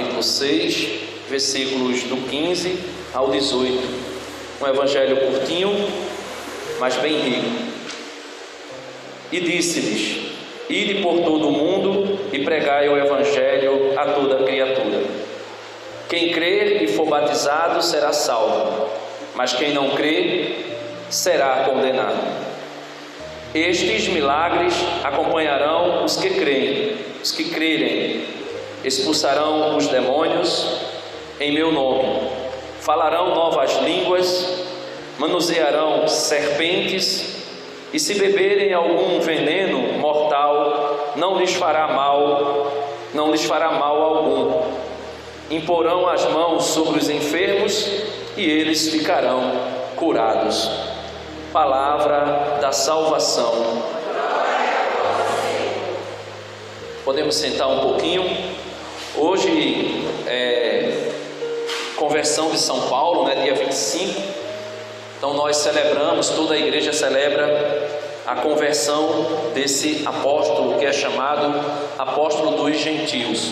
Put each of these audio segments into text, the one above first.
capítulo 6, versículos do 15 ao 18. Um evangelho curtinho, mas bem rico. E disse-lhes: ide por todo o mundo e pregai o evangelho a toda criatura. Quem crer e for batizado será salvo, mas quem não crer será condenado. Estes milagres acompanharão os que creem. Os que crerem expulsarão os demônios em meu nome, falarão novas línguas, manusearão serpentes, e se beberem algum veneno mortal, não lhes fará mal algum. Imporão as mãos sobre os enfermos e eles ficarão curados. Palavra da salvação. Podemos sentar um pouquinho. Hoje conversão de São Paulo, dia 25. Então nós celebramos, toda a igreja celebra a conversão desse apóstolo que é chamado apóstolo dos gentios.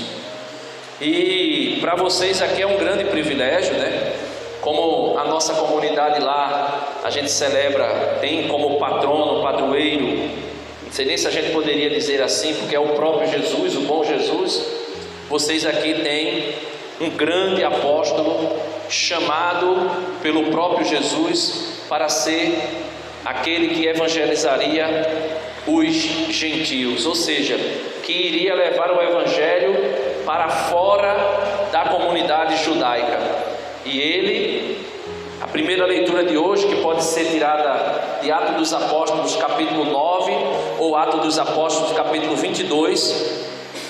E para vocês aqui é um grande privilégio, Como a nossa comunidade lá, a gente celebra, tem como patrono, padroeiro, não sei nem se a gente poderia dizer assim, porque é o próprio Jesus, o bom Jesus. Vocês aqui têm um grande apóstolo chamado pelo próprio Jesus para ser aquele que evangelizaria os gentios, ou seja, que iria levar o evangelho para fora da comunidade judaica. E ele, a primeira leitura de hoje, que pode ser tirada de Atos dos Apóstolos capítulo 9 ou Atos dos Apóstolos capítulo 22,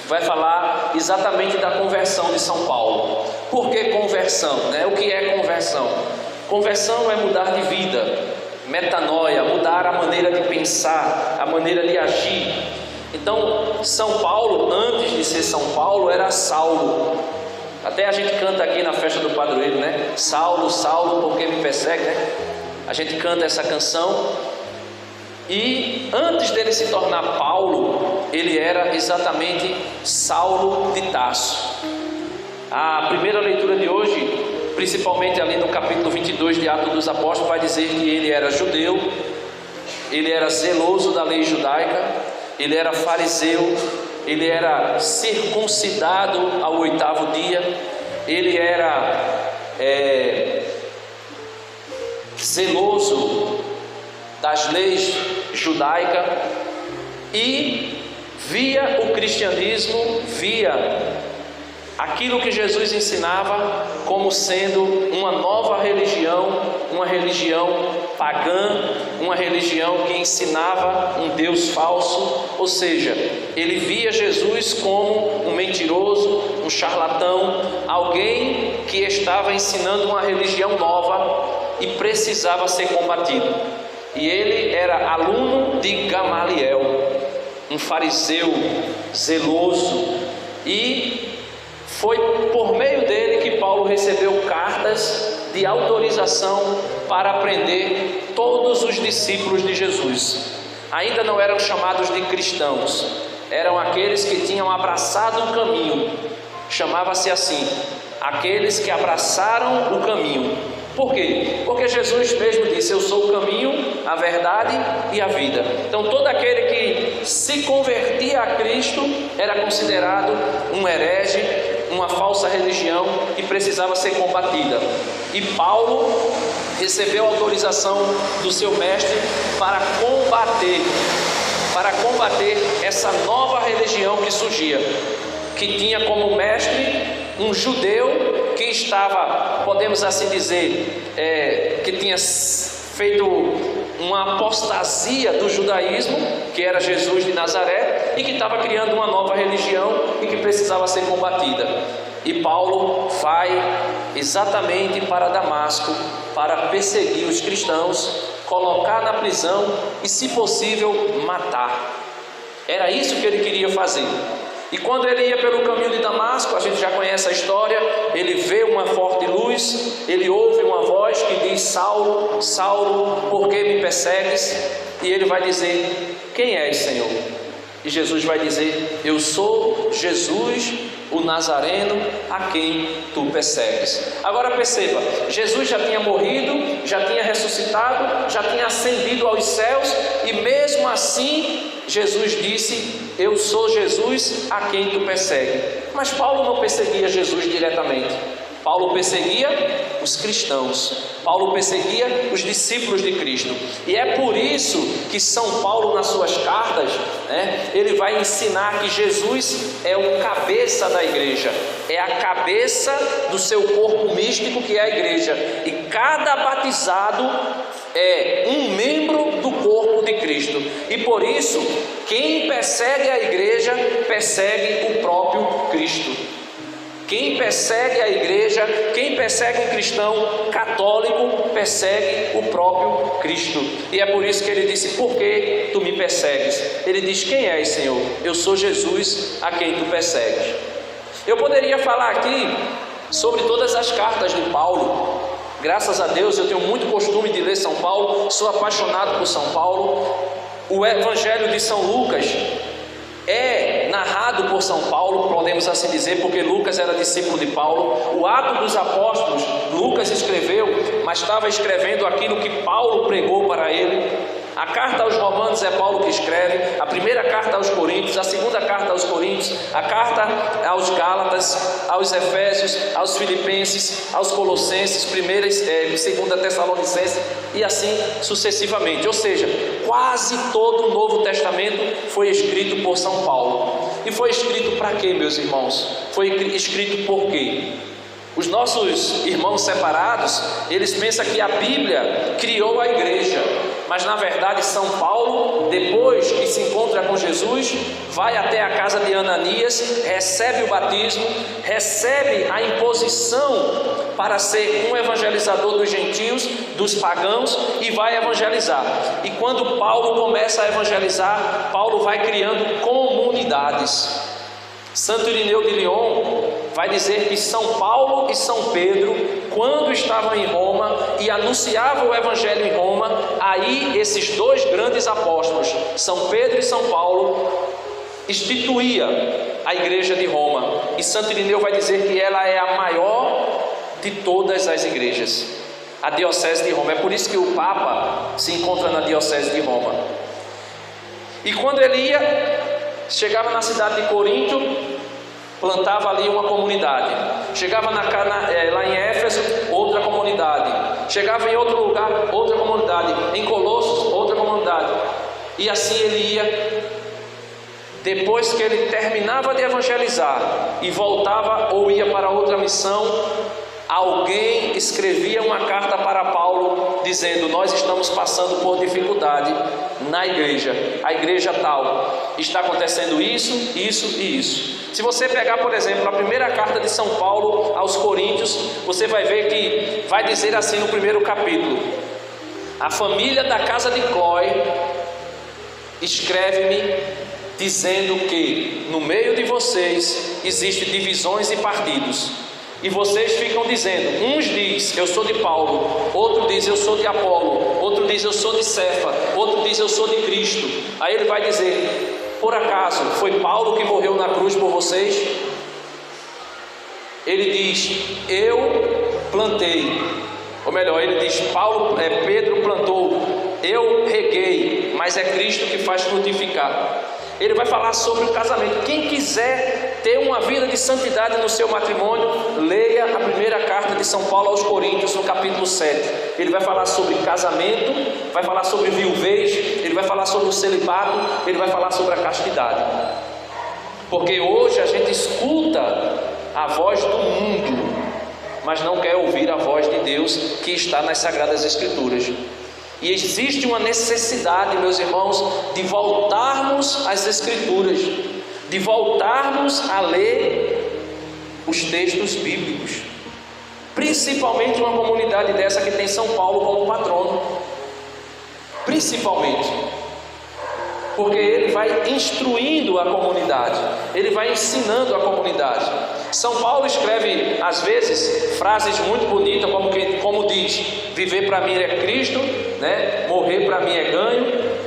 vai falar exatamente da conversão de São Paulo. Por que conversão? O que é conversão? Conversão é mudar de vida, metanoia, mudar a maneira de pensar, a maneira de agir. Então, São Paulo, antes de ser São Paulo, era Saulo. Até a gente canta aqui na festa do padroeiro, Saulo, Saulo, por que me persegue, A gente canta essa canção. E antes dele se tornar Paulo, ele era exatamente Saulo de Tarso. A primeira leitura de hoje, principalmente ali no capítulo 22 de Atos dos Apóstolos, vai dizer que ele era judeu, ele era zeloso da lei judaica, ele era fariseu, ele era circuncidado ao 8º dia, ele era zeloso das leis judaicas e via o cristianismo, via aquilo que Jesus ensinava como sendo uma nova religião, uma religião pagã, uma religião que ensinava um Deus falso. Ou seja, ele via Jesus como um mentiroso, um charlatão, alguém que estava ensinando uma religião nova e precisava ser combatido. E ele era aluno de Gamaliel, um fariseu zeloso, e foi por meio dele que Paulo recebeu cartas de autorização para prender todos os discípulos de Jesus. Ainda não eram chamados de cristãos, eram aqueles que tinham abraçado o caminho. Chamava-se assim, aqueles que abraçaram o caminho. Por quê? Porque Jesus mesmo disse: eu sou o caminho, a verdade e a vida. Então todo aquele que se convertia a Cristo era considerado um herege, uma falsa religião e precisava ser combatida. E Paulo recebeu autorização do seu mestre para combater essa nova religião que surgia, que tinha como mestre um judeu que estava, podemos assim dizer, que tinha feito uma apostasia do judaísmo, que era Jesus de Nazaré, e que estava criando uma nova religião e que precisava ser combatida. E Paulo vai exatamente para Damasco para perseguir os cristãos, colocar na prisão e, se possível, matar. Era isso que ele queria fazer. E quando ele ia pelo caminho de Damasco, a gente já conhece a história, ele vê uma forte luz, ele ouve uma voz que diz: Saulo, Saulo, por que me persegues? E ele vai dizer: quem és, Senhor? E Jesus vai dizer: eu sou Jesus, o Nazareno, a quem tu persegues. Agora perceba, Jesus já tinha morrido, já tinha ressuscitado, já tinha ascendido aos céus, e mesmo assim Jesus disse: eu sou Jesus a quem tu persegue. Mas Paulo não perseguia Jesus diretamente. Paulo perseguia os cristãos, Paulo perseguia os discípulos de Cristo. E é por isso que São Paulo, nas suas cartas, ele vai ensinar que Jesus é o cabeça da igreja, é a cabeça do seu corpo místico, que é a igreja. E cada batizado é um membro do corpo de Cristo. E por isso, quem persegue a igreja, persegue o próprio Cristo. Quem persegue a igreja, quem persegue um cristão católico, persegue o próprio Cristo. E é por isso que ele disse: por que tu me persegues? Ele diz: quem és, Senhor? Eu sou Jesus a quem tu persegues. Eu poderia falar aqui sobre todas as cartas de Paulo. Graças a Deus eu tenho muito costume de ler São Paulo, sou apaixonado por São Paulo. O Evangelho de São Lucas é narrado por São Paulo, podemos assim dizer, porque Lucas era discípulo de Paulo. O Atos dos Apóstolos, Lucas escreveu, mas estava escrevendo aquilo que Paulo pregou para ele. A carta aos Romanos é Paulo que escreve, a primeira carta aos Coríntios, a segunda carta aos Coríntios, a carta aos Gálatas, aos Efésios, aos Filipenses, aos Colossenses, primeira e segunda Tessalonicenses, e assim sucessivamente. Ou seja, quase todo o Novo Testamento foi escrito por São Paulo. E foi escrito para quê, meus irmãos? Foi escrito por quê? Os nossos irmãos separados, eles pensam que a Bíblia criou a igreja. Mas na verdade São Paulo, depois que se encontra com Jesus, vai até a casa de Ananias, recebe o batismo, recebe a imposição para ser um evangelizador dos gentios, dos pagãos, e vai evangelizar. E quando Paulo começa a evangelizar, Paulo vai criando comunidades. Santo Irineu de Lyon vai dizer que São Paulo e São Pedro, quando estavam em Roma e anunciavam o Evangelho em Roma, aí esses dois grandes apóstolos, São Pedro e São Paulo, instituía a igreja de Roma. E Santo Irineu vai dizer que ela é a maior de todas as igrejas, a diocese de Roma. É por isso que o Papa se encontra na diocese de Roma. E quando ele chegava na cidade de Corinto, plantava ali uma comunidade. Chegava lá em Éfeso, outra comunidade. Chegava em outro lugar, outra comunidade. Em Colossos, outra comunidade. E assim ele ia. Depois que ele terminava de evangelizar e voltava ou ia para outra missão, alguém escrevia uma carta para Paulo dizendo: nós estamos passando por dificuldade na igreja, a igreja tal, está acontecendo isso, isso e isso. Se você pegar, por exemplo, a primeira carta de São Paulo aos Coríntios, você vai ver que vai dizer assim no primeiro capítulo: a família da casa de Cloé escreve-me dizendo que no meio de vocês existem divisões e partidos, e vocês ficam dizendo, uns diz eu sou de Paulo, outro diz eu sou de Apolo, outro diz eu sou de Cefa, outro diz eu sou de Cristo. Aí ele vai dizer: por acaso foi Paulo que morreu na cruz por vocês? Ele diz: eu plantei, ou melhor, ele diz: Pedro plantou, eu reguei, mas é Cristo que faz frutificar. Ele vai falar sobre o casamento. Quem quiser ter uma vida de santidade no seu matrimônio, leia a primeira carta de São Paulo aos Coríntios, no capítulo 7. Ele vai falar sobre casamento, vai falar sobre viuvez, ele vai falar sobre o celibato, ele vai falar sobre a castidade. Porque hoje a gente escuta a voz do mundo, mas não quer ouvir a voz de Deus que está nas Sagradas Escrituras. E existe uma necessidade, meus irmãos, de voltarmos às Escrituras, de voltarmos a ler os textos bíblicos, principalmente uma comunidade dessa que tem São Paulo como patrono, principalmente, porque ele vai instruindo a comunidade, ele vai ensinando a comunidade. São Paulo escreve às vezes frases muito bonitas, como diz: viver para mim é Cristo, morrer para mim é ganho.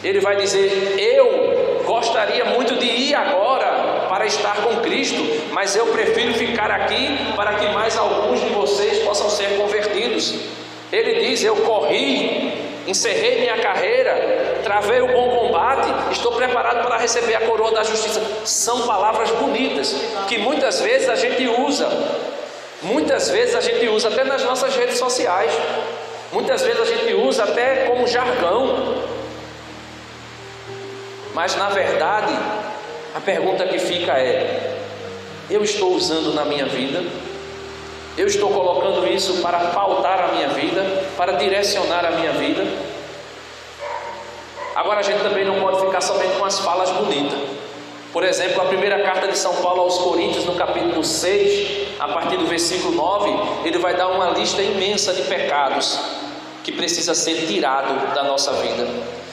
Ele vai dizer: eu gostaria muito de ir agora para estar com Cristo, mas eu prefiro ficar aqui para que mais alguns de vocês possam ser convertidos. Ele diz: eu corri, encerrei minha carreira, travei o bom combate, estou preparado para receber a coroa da justiça. São palavras bonitas que muitas vezes a gente usa até nas nossas redes sociais, muitas vezes a gente usa até como jargão, mas na verdade a pergunta que fica é: eu estou usando na minha vida? Eu estou colocando isso para pautar a minha vida, para direcionar a minha vida? Agora, a gente também não pode ficar somente com as falas bonitas. Por exemplo, a primeira carta de São Paulo aos Coríntios, no capítulo 6, a partir do versículo 9, ele vai dar uma lista imensa de pecados que precisa ser tirado da nossa vida.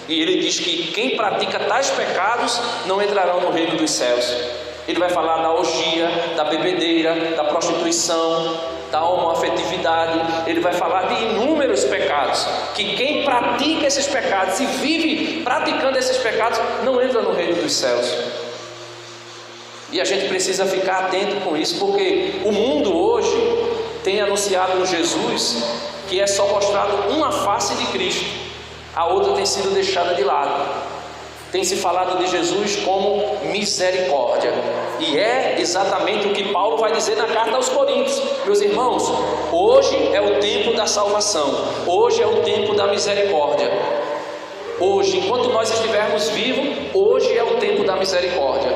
E ele diz que quem pratica tais pecados não entrarão no reino dos céus. Ele vai falar da orgia, da bebedeira, da prostituição, da homoafetividade. Ele vai falar de inúmeros pecados, que quem pratica esses pecados e vive praticando esses pecados não entra no reino dos céus. E a gente precisa ficar atento com isso, porque o mundo hoje tem anunciado um Jesus que é só mostrado uma face de Cristo, a outra tem sido deixada de lado. Tem se falado de Jesus como misericórdia, e é exatamente o que Paulo vai dizer na carta aos Coríntios. Meus irmãos, hoje é o tempo da salvação, hoje é o tempo da misericórdia. Hoje, enquanto nós estivermos vivos, hoje é o tempo da misericórdia.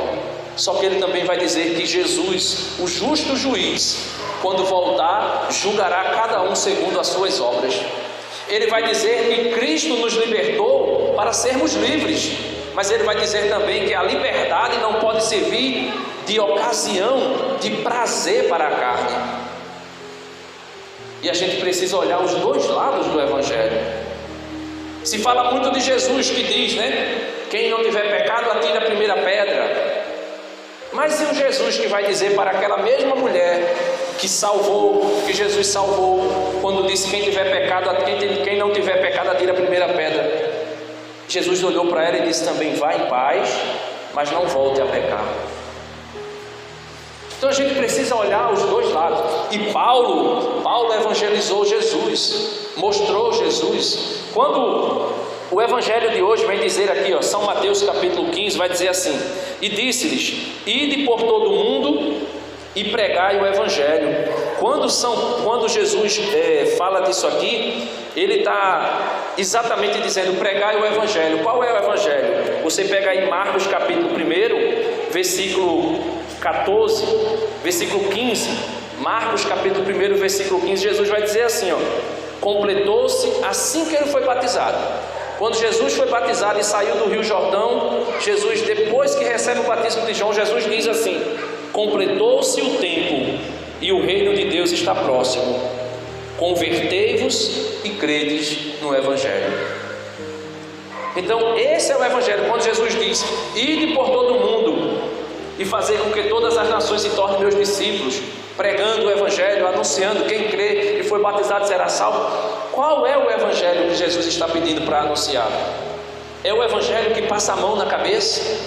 Só que ele também vai dizer que Jesus, o justo juiz, quando voltar, julgará cada um segundo as suas obras. Ele vai dizer que Cristo nos libertou para sermos livres, mas ele vai dizer também que a liberdade não pode servir de ocasião de prazer para a carne. E a gente precisa olhar os dois lados do Evangelho. Se fala muito de Jesus, que diz, né? Quem não tiver pecado, atire a primeira pedra. Mas e o Jesus que vai dizer para aquela mesma mulher que salvou, que Jesus salvou, quando disse: quem tiver pecado, quem não tiver pecado, atire a primeira pedra. Jesus olhou para ela e disse também: vá em paz, mas não volte a pecar. Então a gente precisa olhar os dois lados. E Paulo evangelizou Jesus, mostrou Jesus. Quando o evangelho de hoje vem dizer aqui, São Mateus capítulo 15, vai dizer assim: e disse-lhes: ide por todo o mundo e pregai o evangelho. Quando Jesus fala disso aqui, ele está exatamente dizendo: pregai o evangelho. Qual é o evangelho? Você pega aí Marcos capítulo 1, versículo 14, versículo 15. Marcos capítulo 1, versículo 15, Jesus vai dizer assim, completou-se assim que ele foi batizado. Quando Jesus foi batizado e saiu do Rio Jordão, Jesus, depois que recebe o batismo de João, Jesus diz assim: completou-se o tempo e o reino de Deus está próximo. Convertei-vos e credes no Evangelho. Então esse é o Evangelho. Quando Jesus diz: ide por todo o mundo e fazer com que todas as nações se tornem meus discípulos, pregando o Evangelho, anunciando, quem crê e foi batizado será salvo. Qual é o Evangelho que Jesus está pedindo para anunciar? É o Evangelho que passa a mão na cabeça?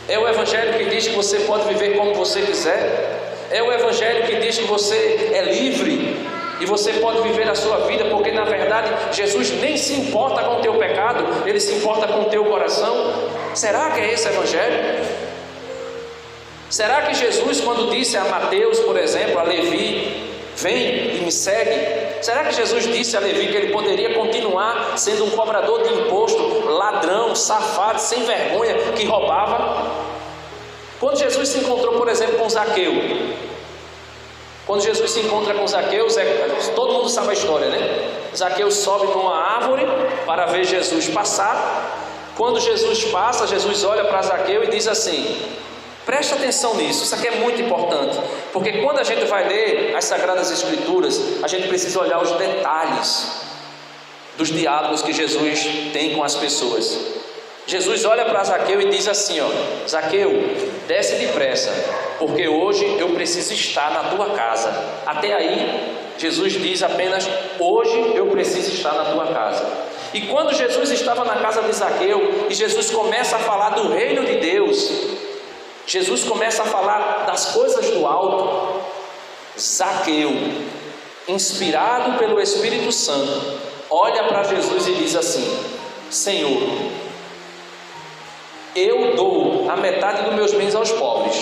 É o Evangelho que diz que você pode viver como você quiser? É o Evangelho que diz que você é livre e você pode viver a sua vida, porque na verdade Jesus nem se importa com o teu pecado, Ele se importa com o teu coração? Será que é esse Evangelho? Será que Jesus, quando disse a Mateus, por exemplo, a Levi: vem e me segue, será que Jesus disse a Levi que ele poderia continuar sendo um cobrador de imposto, ladrão, safado, sem vergonha, que roubava? Quando Jesus se encontrou, por exemplo, com Zaqueu, quando Jesus se encontra com Zaqueu, todo mundo sabe a história, né? Zaqueu sobe numa árvore para ver Jesus passar. Quando Jesus passa, Jesus olha para Zaqueu e diz assim: preste atenção nisso, isso aqui é muito importante, porque quando a gente vai ler as Sagradas Escrituras, a gente precisa olhar os detalhes dos diálogos que Jesus tem com as pessoas. Jesus olha para Zaqueu e diz assim: Zaqueu, desce depressa, porque hoje eu preciso estar na tua casa. Até aí, Jesus diz apenas: hoje eu preciso estar na tua casa. E quando Jesus estava na casa de Zaqueu, e Jesus começa a falar do reino de Deus, Jesus começa a falar das coisas do alto, Zaqueu, inspirado pelo Espírito Santo, olha para Jesus e diz assim: Senhor, eu dou a metade dos meus bens aos pobres,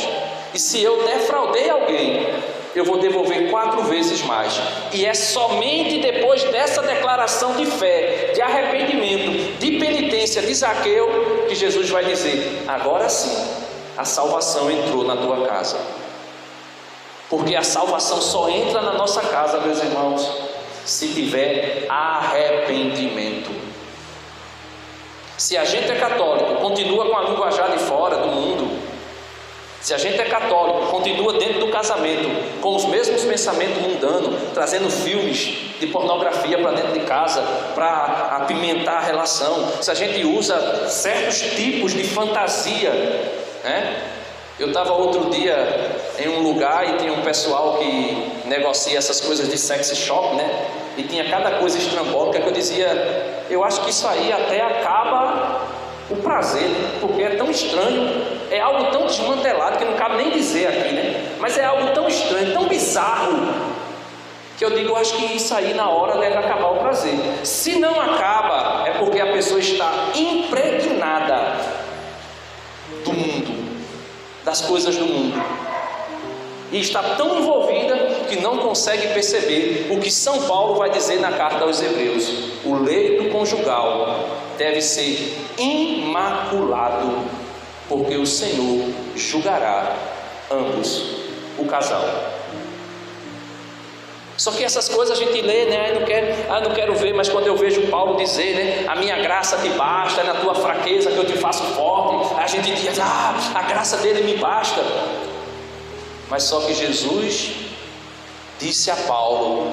e se eu defraudei alguém, eu vou devolver 4 vezes mais. E é somente depois dessa declaração de fé, de arrependimento, de penitência de Zaqueu, que Jesus vai dizer: agora sim, a salvação entrou na tua casa. Porque a salvação só entra na nossa casa, meus irmãos, se tiver arrependimento. Se a gente é católico, continua com a linguajar de fora do mundo. Se a gente é católico, continua dentro do casamento, com os mesmos pensamentos mundanos, trazendo filmes de pornografia para dentro de casa, para apimentar a relação. Se a gente usa certos tipos de fantasia, né? Eu estava outro dia em um lugar e tinha um pessoal que negocia essas coisas de sex shop, né? E tinha cada coisa estrambólica que eu dizia: eu acho que isso aí até acaba o prazer, né? Porque é tão estranho, é algo tão desmantelado que não cabe nem dizer aqui, né? Mas é algo tão estranho, tão bizarro, que eu digo: eu acho que isso aí na hora deve acabar o prazer. Se não acaba, é porque a pessoa está impregnada do mundo, das coisas do mundo, e está tão envolvida que não consegue perceber o que São Paulo vai dizer na carta aos Hebreus: o leito conjugal deve ser imaculado, porque o Senhor julgará ambos, o casal. Só que essas coisas a gente lê, né? Não quero ver, mas quando eu vejo Paulo dizer, né? A minha graça te basta, é na tua fraqueza que eu te faço forte. A gente diz: a graça dele me basta. Mas só que Jesus disse a Paulo,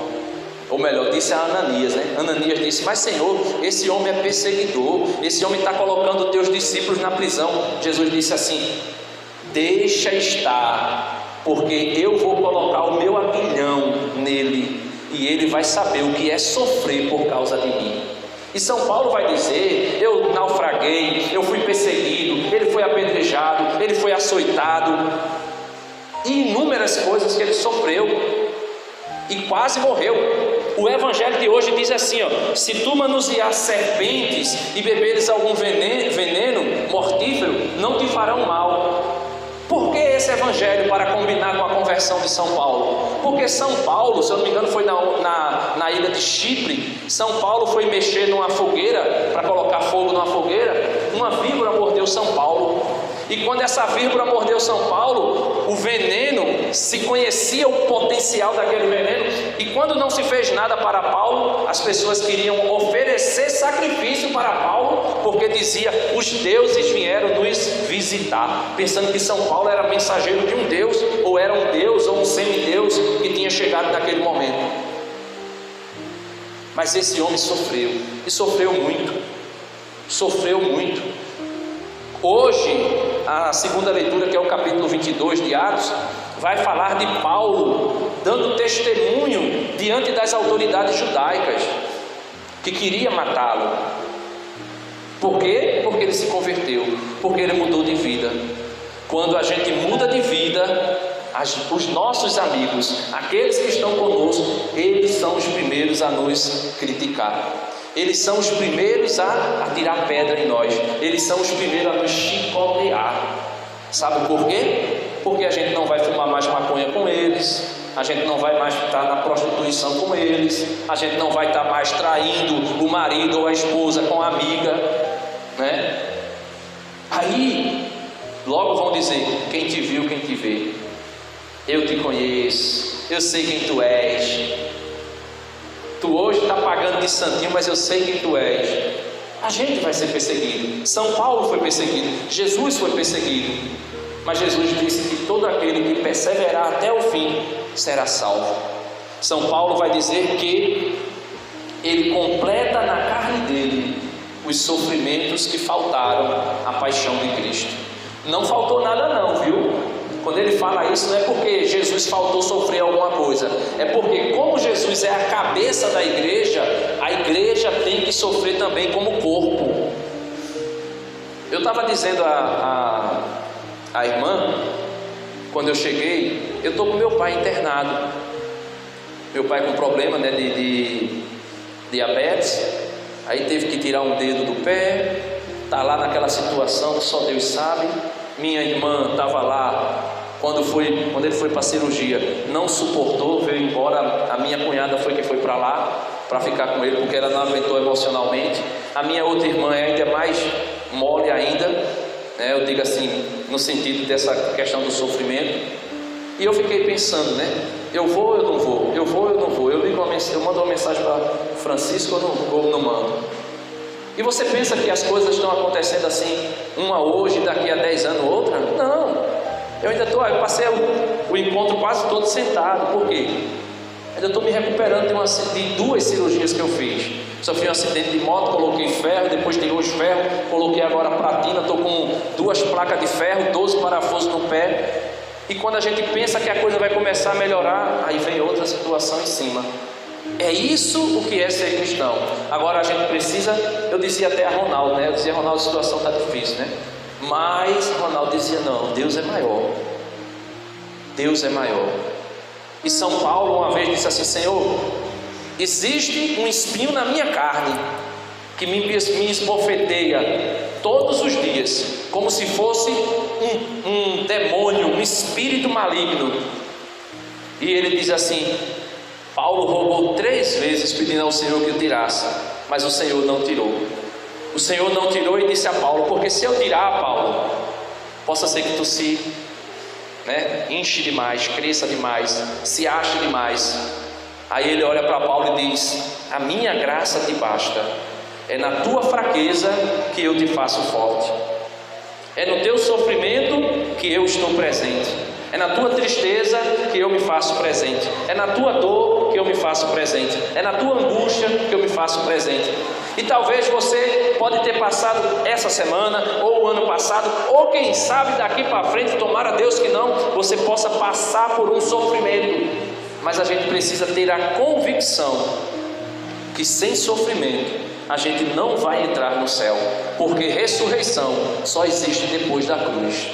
ou melhor, disse a Ananias, né? Ananias disse: mas Senhor, esse homem é perseguidor, esse homem está colocando teus discípulos na prisão. Jesus disse assim: deixa estar, porque eu vou colocar o meu aguilhão nele, e ele vai saber o que é sofrer por causa de mim. E São Paulo vai dizer: eu naufraguei, eu fui perseguido, ele foi apedrejado, ele foi açoitado, e inúmeras coisas que ele sofreu, e quase morreu. O evangelho de hoje diz assim, ó: se tu manusear serpentes e beberes algum veneno mortífero, não te farão mal. Por que esse evangelho para combinar com a conversão de São Paulo? Porque São Paulo, se eu não me engano, foi na ilha de Chipre. São Paulo foi mexer numa fogueira, para colocar fogo numa fogueira, uma víbora mordeu São Paulo. E quando essa víbora mordeu São Paulo, o veneno, se conhecia o potencial daquele veneno, e quando não se fez nada para Paulo, as pessoas queriam oferecer sacrifício para Paulo, porque dizia: os deuses vieram nos visitar, pensando que São Paulo era mensageiro de um Deus, ou era um Deus ou um semideus que tinha chegado naquele momento. Mas esse homem sofreu, e sofreu muito, Hoje, a segunda leitura, que é o capítulo 22 de Atos, vai falar de Paulo dando testemunho diante das autoridades judaicas que queria matá-lo. Por quê? Porque ele se converteu, porque ele mudou de vida. Quando a gente muda de vida, os nossos amigos, aqueles que estão conosco, eles são os primeiros a nos criticar. Eles são os primeiros a tirar pedra em nós. Eles são os primeiros a nos chicotear. Sabe por quê? Porque a gente não vai fumar mais maconha com eles, a gente não vai mais estar na prostituição com eles, a gente não vai estar mais traindo o marido ou a esposa com a amiga, né? Aí logo vão dizer: quem te viu, quem te vê. Eu te conheço, eu sei quem tu és. Tu hoje está pagando de santinho, mas eu sei quem tu és. A gente vai ser perseguido. São Paulo foi perseguido, Jesus foi perseguido, mas Jesus disse que todo aquele que perseverar até o fim será salvo. São Paulo vai dizer que ele completa na carne dele os sofrimentos que faltaram à paixão de Cristo. Não faltou nada não, viu? Quando ele fala isso, não é porque Jesus faltou sofrer alguma coisa, é porque como Jesus é a cabeça da igreja, a igreja tem que sofrer também como corpo. Eu estava dizendo a irmã, quando eu cheguei, eu estou com meu pai internado. Meu pai com problema, né, de diabetes, aí teve que tirar um dedo do pé, está lá naquela situação que só Deus sabe. Minha irmã estava lá, quando ele foi para a cirurgia, não suportou, veio embora. A minha cunhada foi que foi para lá, para ficar com ele, porque ela não aguentou emocionalmente. A minha outra irmã é ainda mais mole ainda, né? Eu digo assim, no sentido dessa questão do sofrimento. E eu fiquei pensando, né? Eu vou, eu não vou, eu vou, eu não vou. Eu mando uma mensagem para Francisco, eu não mando. E você pensa que as coisas estão acontecendo assim, uma hoje, daqui a 10 anos outra? Não. Eu passei o encontro quase todo sentado. Por quê? Ainda estou me recuperando de 2 cirurgias que eu fiz. Sofri um acidente de moto, coloquei ferro, depois tirei os ferros, coloquei agora platina, estou com 2 placas de ferro, 12 parafusos no pé. E quando a gente pensa que a coisa vai começar a melhorar, aí vem outra situação em cima. É isso o que é ser cristão. Agora a gente precisa, eu dizia até a Ronaldo, né? Eu dizia, Ronaldo, a situação está difícil, né? Mas Ronaldo dizia, não, Deus é maior. Deus é maior. E São Paulo uma vez disse assim, Senhor, existe um espinho na minha carne, que me esbofeteia todos os dias, como se fosse um demônio, um espírito maligno. E ele diz assim, Paulo rogou 3 vezes pedindo ao Senhor que o tirasse, mas o Senhor não tirou. O Senhor não tirou e disse a Paulo, porque se eu tirar, Paulo, possa ser que tu se enche demais, cresça demais, se ache demais. Aí ele olha para Paulo e diz, a minha graça te basta, é na tua fraqueza que eu te faço forte, é no teu sofrimento que eu estou presente, é na tua tristeza que eu me faço presente, é na tua dor que eu me faço presente, é na tua angústia que eu me faço presente. E talvez você pode ter passado essa semana, ou o ano passado, ou quem sabe daqui para frente, tomara Deus que não, você possa passar por um sofrimento. Mas a gente precisa ter a convicção que sem sofrimento a gente não vai entrar no céu, porque ressurreição só existe depois da cruz.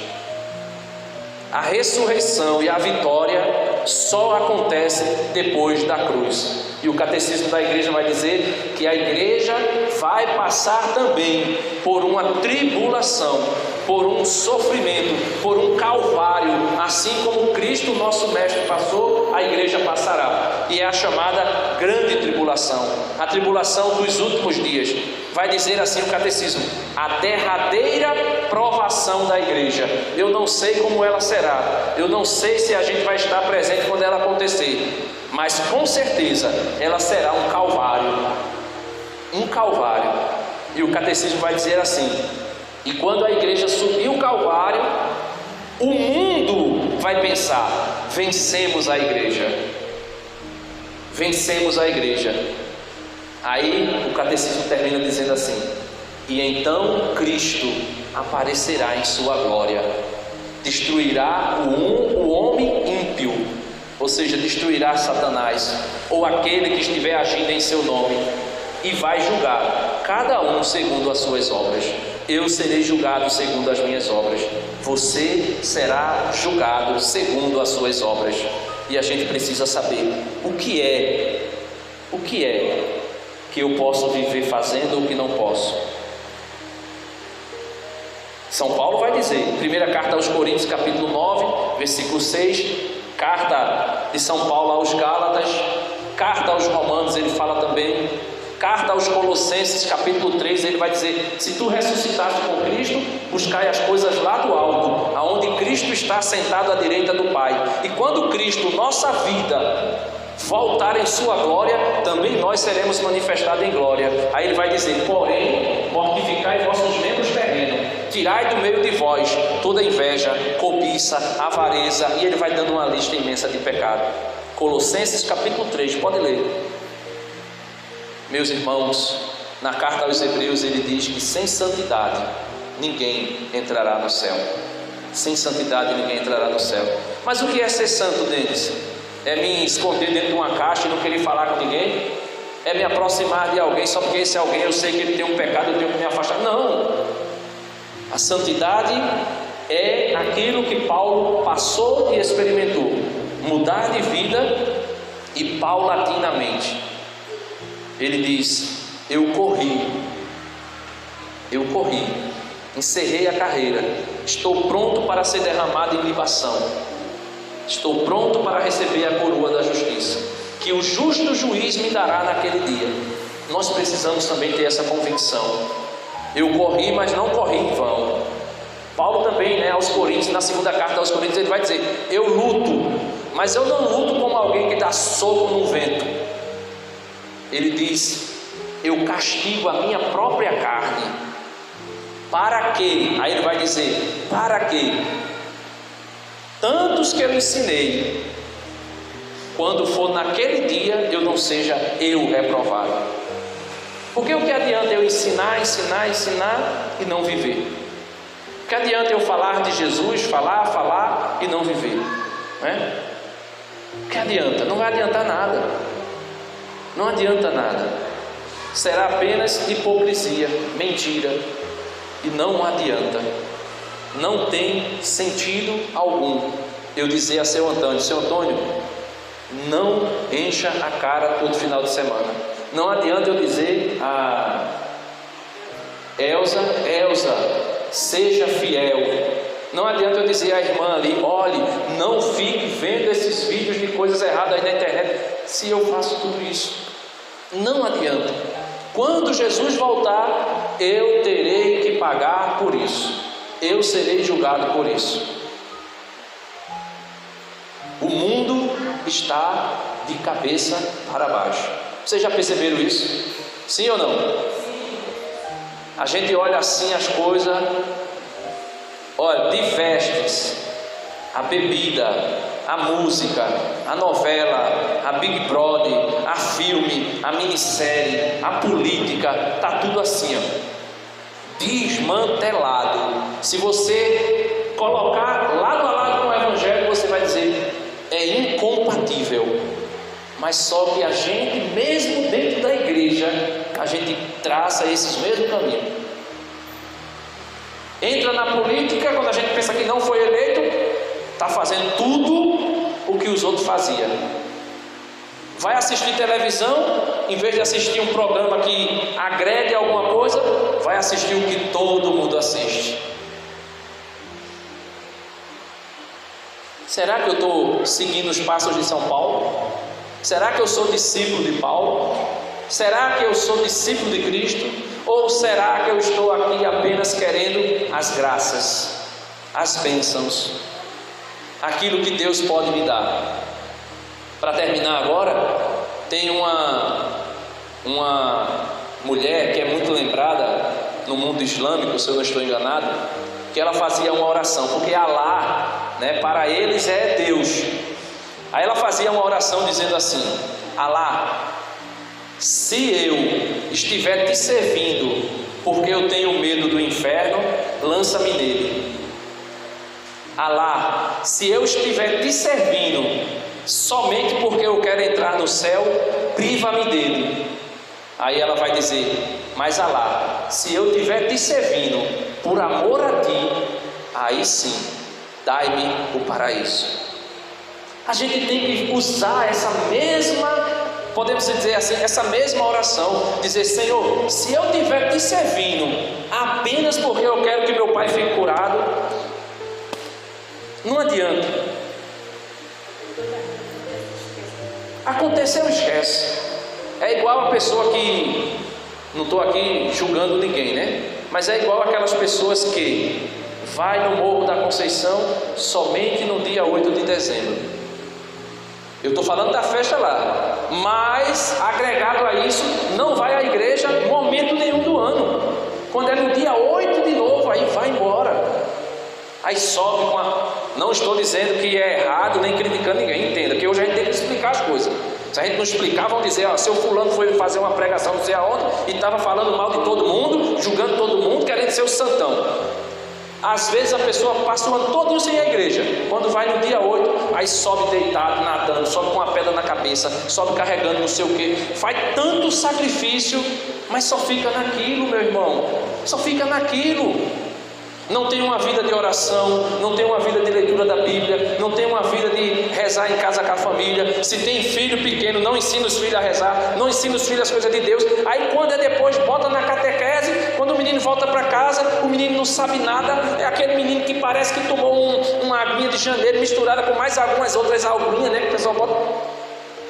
A ressurreição e a vitória só acontece depois da cruz. E o catecismo da igreja vai dizer que a igreja vai passar também por uma tribulação, por um sofrimento, por um calvário, assim como Cristo, nosso mestre, passou, a igreja passará. E é a chamada grande tribulação, a tribulação dos últimos dias. Vai dizer assim o catecismo, a derradeira provação da igreja. Eu não sei como ela será, eu não sei se a gente vai estar presente quando ela acontecer, mas com certeza ela será um calvário. Um calvário. E o catecismo vai dizer assim, e quando a igreja subir o calvário, o mundo vai pensar, vencemos a igreja. Vencemos a igreja. Aí o catecismo termina dizendo assim, e então Cristo aparecerá em sua glória, destruirá o homem ímpio, ou seja, destruirá Satanás, ou aquele que estiver agindo em seu nome, e vai julgar cada um segundo as suas obras. Eu serei julgado segundo as minhas obras, você será julgado segundo as suas obras. E a gente precisa saber o que é que eu posso viver fazendo ou o que não posso. São Paulo vai dizer, primeira carta aos Coríntios, capítulo 9, versículo 6, carta de São Paulo aos Gálatas, carta aos Romanos, ele fala também, carta aos Colossenses, capítulo 3, ele vai dizer, se tu ressuscitaste com Cristo, buscai as coisas lá do alto, aonde Cristo está sentado à direita do Pai. E quando Cristo, nossa vida, voltar em sua glória, também nós seremos manifestados em glória. Aí ele vai dizer, porém, mortificai vossos membros terrenos, tirai do meio de vós toda inveja, cobiça, avareza, e ele vai dando uma lista imensa de pecado. Colossenses capítulo 3, pode ler. Meus irmãos, na carta aos Hebreus ele diz que sem santidade ninguém entrará no céu. Sem santidade ninguém entrará no céu. Mas o que é ser santo, Denis? É me esconder dentro de uma caixa e não querer falar com ninguém? é me aproximar de alguém só porque esse alguém eu sei que ele tem um pecado, eu tenho que me afastar. Não. A santidade é aquilo que Paulo passou e experimentou, mudar de vida e paulatinamente. Ele diz: eu corri, encerrei a carreira, estou pronto para ser derramado em libação, estou pronto para receber a coroa da justiça, que o justo juiz me dará naquele dia. Nós precisamos também ter essa convicção. Eu corri, mas não corri em vão. Paulo também, aos Coríntios, na segunda carta aos Coríntios, ele vai dizer: eu luto, mas eu não luto como alguém que dá soco no vento. Ele diz: eu castigo a minha própria carne. Para quê? Aí ele vai dizer: para quê? Tantos que eu ensinei, quando for naquele dia, eu não seja eu reprovado. Porque o que adianta eu ensinar e não viver? O que adianta eu falar de Jesus, falar e não viver? Né? O que adianta? Não vai adiantar nada. Não adianta nada. Será apenas hipocrisia, mentira. E não adianta. Não tem sentido algum eu dizer a seu Antônio: seu Antônio, não encha a cara todo final de semana. Não adianta eu dizer a Elza, seja fiel. Não adianta eu dizer à irmã ali: olhe, não fique vendo esses vídeos de coisas erradas aí na internet, se eu faço tudo isso. Não adianta. Quando Jesus voltar, eu terei que pagar por isso. Eu serei julgado por isso. O mundo está de cabeça para baixo. Vocês já perceberam isso? Sim ou não? A gente olha assim as coisas, olha, de vestes, a bebida, a música, a novela, a Big Brother, a filme, a minissérie, a política, está tudo assim, desmantelado. Se você colocar lado a lado com o Evangelho, você vai dizer: é incompatível. Mas só que a gente, mesmo dentro da igreja, a gente traça esses mesmos caminhos. Entra na política, quando a gente pensa que não foi eleito, está fazendo tudo o que os outros faziam. Vai assistir televisão, em vez de assistir um programa que agregue alguma coisa, vai assistir o que todo mundo assiste. Será que eu estou seguindo os passos de São Paulo? Será que eu sou discípulo de Paulo? Será que eu sou discípulo de Cristo? Ou será que eu estou aqui apenas querendo as graças, as bênçãos, aquilo que Deus pode me dar? Para terminar agora, tem uma mulher que é muito lembrada no mundo islâmico, se eu não estou enganado, que ela fazia uma oração, porque Alá, para eles é Deus. Aí ela fazia uma oração dizendo assim: Alá, se eu estiver te servindo porque eu tenho medo do inferno, lança-me nele. Alá, se eu estiver te servindo somente porque eu quero entrar no céu, priva-me dele. Aí ela vai dizer: mas Alá, se eu estiver te servindo por amor a ti, aí sim, dai-me o paraíso. A gente tem que usar essa mesma, podemos dizer assim, essa mesma oração, dizer: Senhor, se eu estiver te servindo apenas porque eu quero que meu pai fique curado, não adianta. Aconteceu, esquece. É igual a pessoa que, não estou aqui julgando ninguém, mas é igual aquelas pessoas que vai no Morro da Conceição somente no dia 8 de dezembro. Eu estou falando da festa lá, mas agregado a isso, não vai à igreja em momento nenhum do ano. Quando é no dia 8 de novo, aí vai embora. Aí sobe com a... Não estou dizendo que é errado, nem criticando ninguém, entenda, que hoje a gente tem que explicar as coisas. Se a gente não explicar, vão dizer: seu fulano foi fazer uma pregação não sei aonde e estava falando mal de todo mundo, julgando todo mundo, querendo ser o santão. Às vezes a pessoa passa o ano todo sem a igreja. Quando vai no dia 8, aí sobe deitado, nadando, sobe com uma pedra na cabeça, sobe carregando não sei o que. Faz tanto sacrifício, mas só fica naquilo, meu irmão. Só fica naquilo. Não tem uma vida de oração, não tem uma vida de leitura da Bíblia, não tem uma vida de rezar em casa com a família. Se tem filho pequeno, não ensina os filhos a rezar, não ensina os filhos as coisas de Deus. Aí quando é depois, bota na catequese. Quando o menino volta para casa, o menino não sabe nada. É aquele menino que parece que tomou uma aguinha de janeiro misturada com mais algumas outras aguinhas, né? Que o pessoal bota,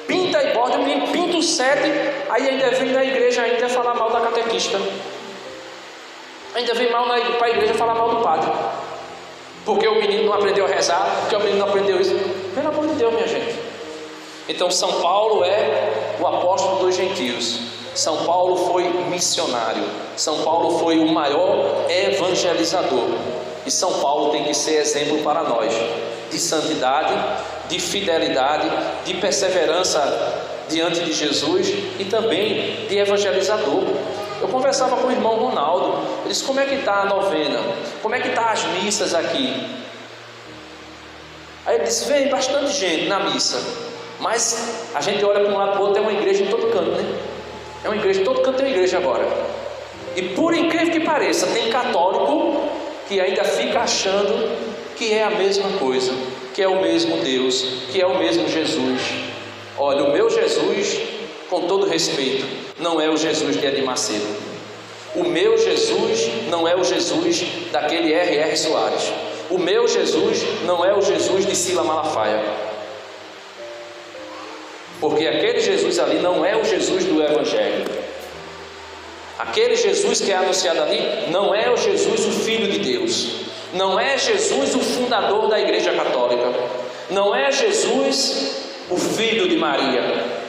pinta e borda, o menino pinta o 7, aí ainda vem na igreja ainda falar mal da catequista. Ainda vem mal para a igreja falar mal do padre, porque o menino não aprendeu a rezar, porque o menino não aprendeu isso. Pelo amor de Deus, minha gente. Então São Paulo é o apóstolo dos gentios. São Paulo foi missionário. São Paulo foi o maior evangelizador. E São Paulo tem que ser exemplo para nós de santidade, de fidelidade, de perseverança diante de Jesus e também de evangelizador. Eu conversava com o irmão Ronaldo. Ele disse: como é que está a novena? Como é que está as missas aqui? Aí ele disse: vem bastante gente na missa, mas a gente olha para um lado para o outro, tem uma igreja em todo canto, né? É uma igreja, em todo canto tem uma igreja agora. E por incrível que pareça, tem católico que ainda fica achando que é a mesma coisa, que é o mesmo Deus, que é o mesmo Jesus. Olha, o meu Jesus, com todo respeito, não é o Jesus de Edir Macedo. O meu Jesus não é o Jesus daquele R.R. Soares. O meu Jesus não é o Jesus de Sila Malafaia. Porque aquele Jesus ali não é o Jesus do Evangelho. Aquele Jesus que é anunciado ali não é o Jesus, o Filho de Deus. Não é Jesus, o fundador da Igreja Católica. Não é Jesus, o Filho de Maria.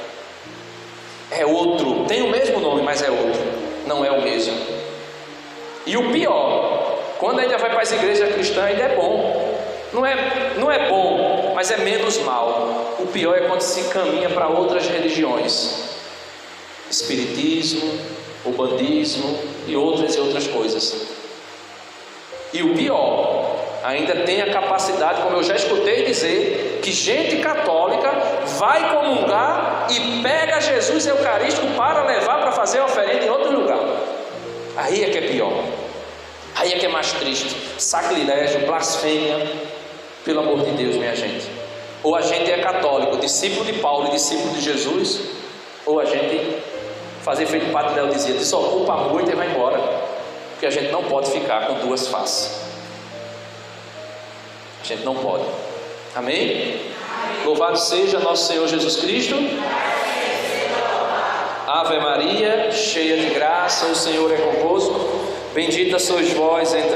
É outro, tem o mesmo nome, mas é outro, não é o mesmo. E o pior, quando ainda vai para as igrejas cristãs, ainda é bom. Não é bom, mas é menos mal. O pior é quando se caminha para outras religiões, espiritismo, umbandismo e outras coisas. E o pior, ainda tem a capacidade, como eu já escutei dizer, que gente católica vai comungar e pega Jesus Eucarístico para levar para fazer a oferenda em outro lugar. Aí é que é pior. Aí é que é mais triste. Sacrilégio, blasfêmia. Pelo amor de Deus, minha gente. Ou a gente é católico, discípulo de Paulo e discípulo de Jesus, ou a gente fazer feito o Padre Léo dizia: desocupa muito e vai embora. Porque a gente não pode ficar com duas faces. A gente não pode. Amém? Louvado seja nosso Senhor Jesus Cristo. Ave Maria, cheia de graça, o Senhor é convosco. Bendita sois vós entre